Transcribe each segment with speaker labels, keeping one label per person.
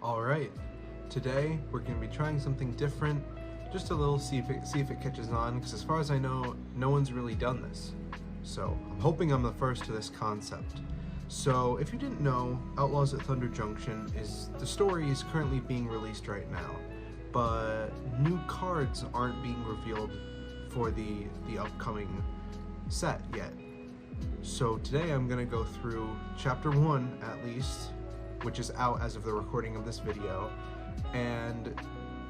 Speaker 1: Alright, today we're going to be trying something different, just a little, see if it catches on, because as far as I know, no one's really done this. So, I'm hoping I'm the first to this concept. So, if you didn't know, Outlaws at Thunder Junction the story is currently being released right now, but new cards aren't being revealed for the upcoming set yet. So today I'm going to go through Chapter 1, at least, which is out as of the recording of this video, and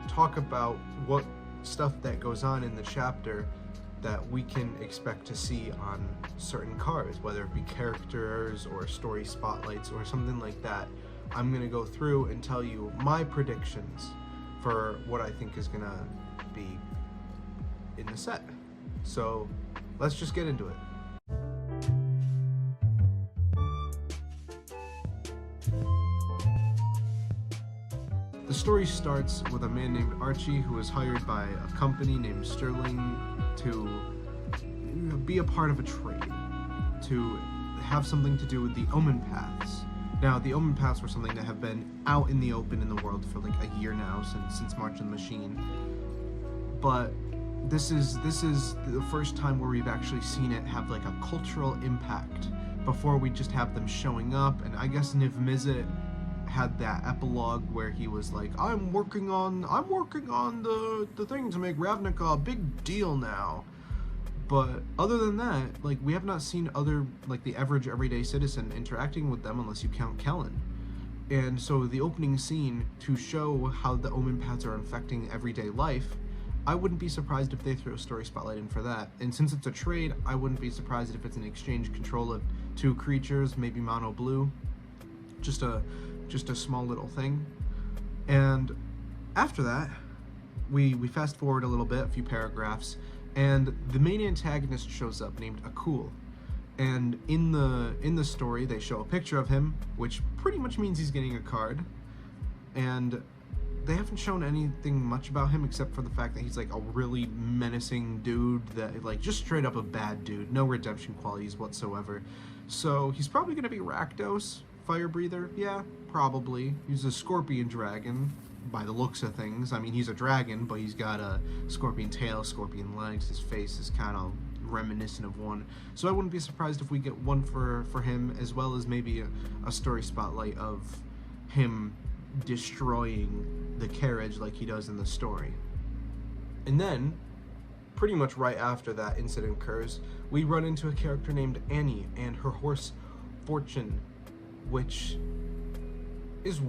Speaker 1: talk about what stuff that goes on in the chapter that we can expect to see on certain cards, whether it be characters or story spotlights or something like that. I'm going to go through and tell you my predictions for what I think is going to be in the set. So let's just get into it. The story starts with a man named Archie who is hired by a company named Sterling to be a part of a trade, to have something to do with the Omen Paths. Now, the Omen Paths were something that have been out in the open in the world for like a year now, since March of the Machine. But this is the first time where we've actually seen it have like a cultural impact. Before we just have them showing up, and I guess Niv Mizzet had that epilogue where he was like, I'm working on the thing to make Ravnica a big deal now. But other than that, like, we have not seen other, like, the average everyday citizen interacting with them unless you count Kellen. And so the opening scene, to show how the Omen Paths are infecting everyday life, I wouldn't be surprised if they throw a story spotlight in for that. And since it's a trade, I wouldn't be surprised if it's an exchange control of two creatures, maybe mono blue. Just a small little thing. And after that, we fast forward a little bit, a few paragraphs, and the main antagonist shows up named Akul. And in the story, they show a picture of him, which pretty much means he's getting a card. And they haven't shown anything much about him except for the fact that he's like a really menacing dude, that like just straight up a bad dude, no redemption qualities whatsoever. So he's probably gonna be Rakdos, fire breather, yeah, probably. He's a scorpion dragon by the looks of things. I mean, he's a dragon, but he's got a scorpion tail, scorpion legs. His face is kind of reminiscent of one. So I wouldn't be surprised if we get one for him, as well as maybe a story spotlight of him destroying the carriage like he does in the story. And then, pretty much right after that incident occurs, we run into a character named Annie and her horse Fortune, which is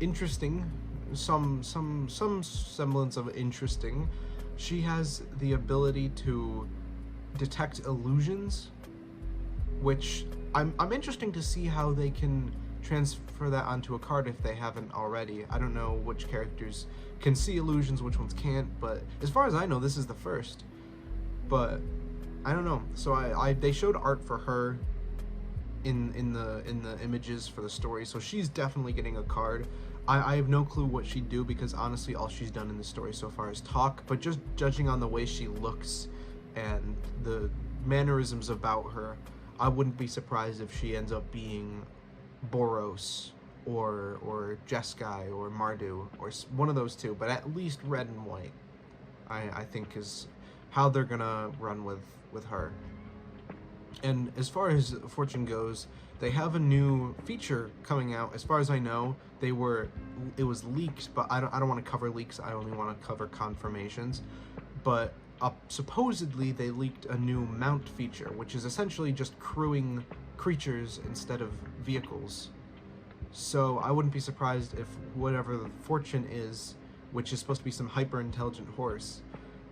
Speaker 1: interesting, some semblance of interesting. She has the ability to detect illusions, which I'm interesting to see how they can transfer that onto a card if they haven't already. I don't know which characters can see illusions, which ones can't, but as far as I know, this is the first. But I don't know. So they showed art for her in the images for the story, so she's definitely getting a card. I have no clue what she'd do, because honestly all she's done in the story so far is talk, but just judging on the way she looks and the mannerisms about her, I wouldn't be surprised if she ends up being Boros or Jeskai or Mardu, or one of those two, but at least red and white I think is how they're gonna run with her. And as far as Fortune goes, they have a new feature coming out. As far as I know, it was leaked, but I don't want to cover leaks. I only want to cover confirmations. But supposedly they leaked a new mount feature, which is essentially just crewing creatures instead of vehicles. So I wouldn't be surprised if whatever the Fortune is, which is supposed to be some hyper-intelligent horse,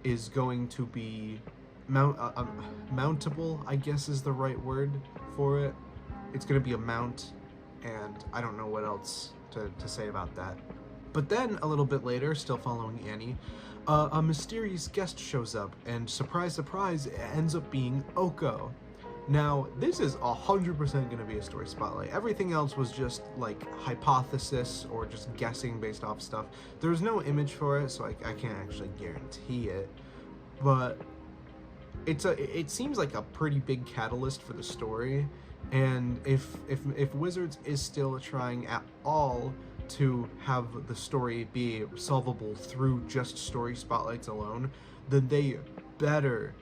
Speaker 1: is going to be mountable, I guess is the right word for it. It's going to be a mount, and I don't know what else to say about that. But then, a little bit later, still following Annie, a mysterious guest shows up, and surprise, surprise, it ends up being Oko. Now, this is 100% going to be a story spotlight. Everything else was just, like, hypothesis or just guessing based off stuff. There's no image for it, so I can't actually guarantee it. But it seems like a pretty big catalyst for the story, and if Wizards is still trying at all to have the story be solvable through just story spotlights alone, then they better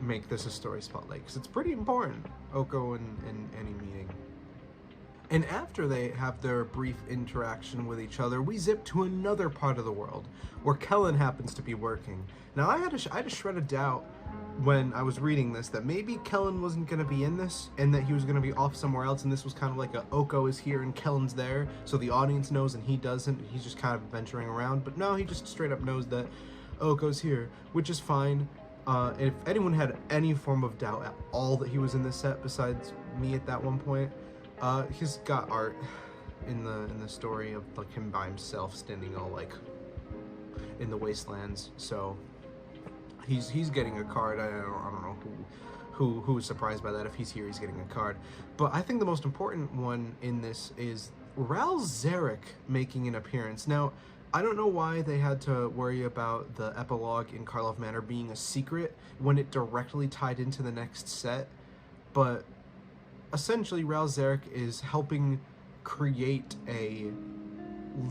Speaker 1: make this a story spotlight, because it's pretty important, Oko and Annie meeting. And after they have their brief interaction with each other, we zip to another part of the world where Kellen happens to be working. Now, I had a shred of doubt when I was reading this that maybe Kellen wasn't going to be in this and that he was going to be off somewhere else, and this was kind of like a Oko is here and Kellen's there, so the audience knows and he doesn't. He's just kind of venturing around. But no, he just straight up knows that Oko's here, which is fine. If anyone had any form of doubt at all that he was in this set besides me at that one point, he's got art in the story of like him by himself standing all like in the wastelands, so he's getting a card. I don't know who was surprised by that. If he's here, he's getting a card. But I think the most important one in this is Ral Zarek making an appearance. Now, I don't know why they had to worry about the epilogue in Karlov Manor being a secret when it directly tied into the next set, but essentially Ral Zarek is helping create a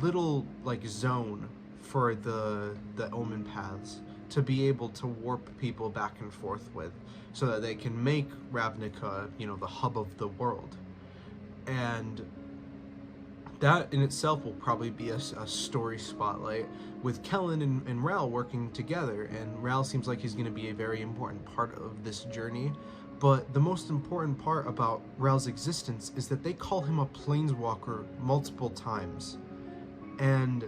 Speaker 1: little like zone for the Omen paths to be able to warp people back and forth with, so that they can make Ravnica, you know, the hub of the world. And that in itself will probably be a story spotlight, with Kellen and Ral working together, and Ral seems like he's going to be a very important part of this journey. But the most important part about Ral's existence is that they call him a planeswalker multiple times. And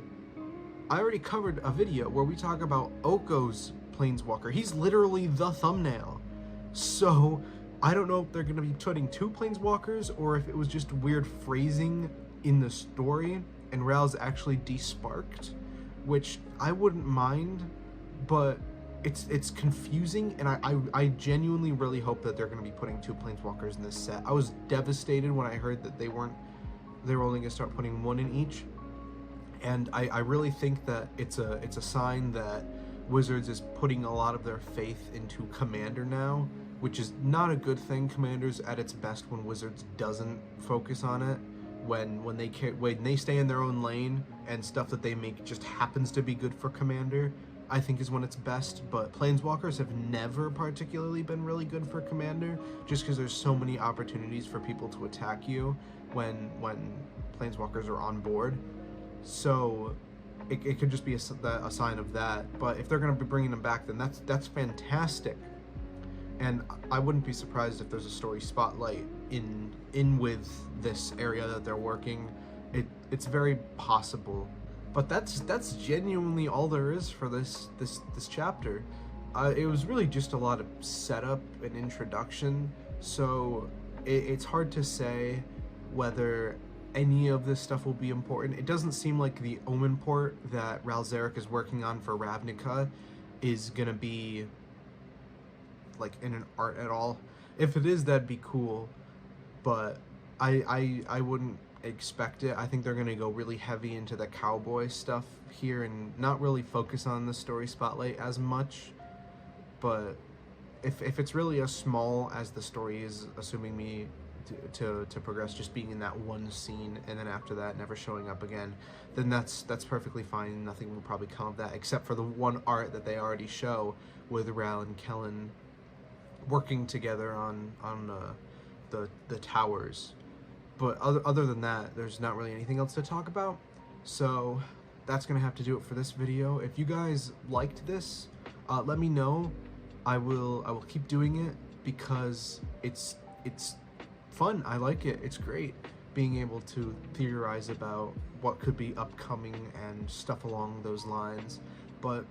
Speaker 1: I already covered a video where we talk about Oko's planeswalker. He's literally the thumbnail. So I don't know if they're going to be putting two planeswalkers or if it was just weird phrasing in the story and Ral's actually desparked, which I wouldn't mind, but it's confusing, and I genuinely really hope that they're going to be putting two planeswalkers in this set. I was devastated when I heard that they were only going to start putting one in each, and I really think that it's a sign that Wizards is putting a lot of their faith into Commander now, which is not a good thing. Commander's at its best when Wizards doesn't focus on it. When they stay in their own lane and stuff that they make just happens to be good for Commander, I think is when it's best. But Planeswalkers have never particularly been really good for Commander, just because there's so many opportunities for people to attack you when Planeswalkers are on board. So it could just be a sign of that. But if they're going to be bringing them back, then that's fantastic. And I wouldn't be surprised if there's a story spotlight in with this area that they're working. It's very possible. But that's genuinely all there is for this chapter. It was really just a lot of setup and introduction, so it's hard to say whether any of this stuff will be important. It doesn't seem like the Omen port that Ral Zarek is working on for Ravnica is gonna be like in an art at all. If it is, that'd be cool, but I wouldn't expect it. I think they're gonna go really heavy into the cowboy stuff here and not really focus on the story spotlight as much. But if it's really as small as the story is assuming me to progress, just being in that one scene and then after that never showing up again, then that's perfectly fine. Nothing will probably come of that except for the one art that they already show with Ral and Kellen working together on the towers. But other than that, there's not really anything else to talk about. So that's gonna have to do it for this video. If you guys liked this, let me know. I will keep doing it because it's fun. I like it. It's great being able to theorize about what could be upcoming and stuff along those lines. But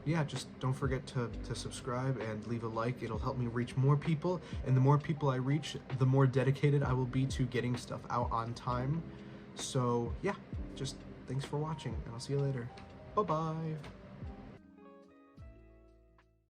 Speaker 1: yeah, just don't forget to subscribe and leave a like. It'll help me reach more people, and the more people I reach, the more dedicated I will be to getting stuff out on time. So yeah, just thanks for watching, and I'll see you later. Bye-bye.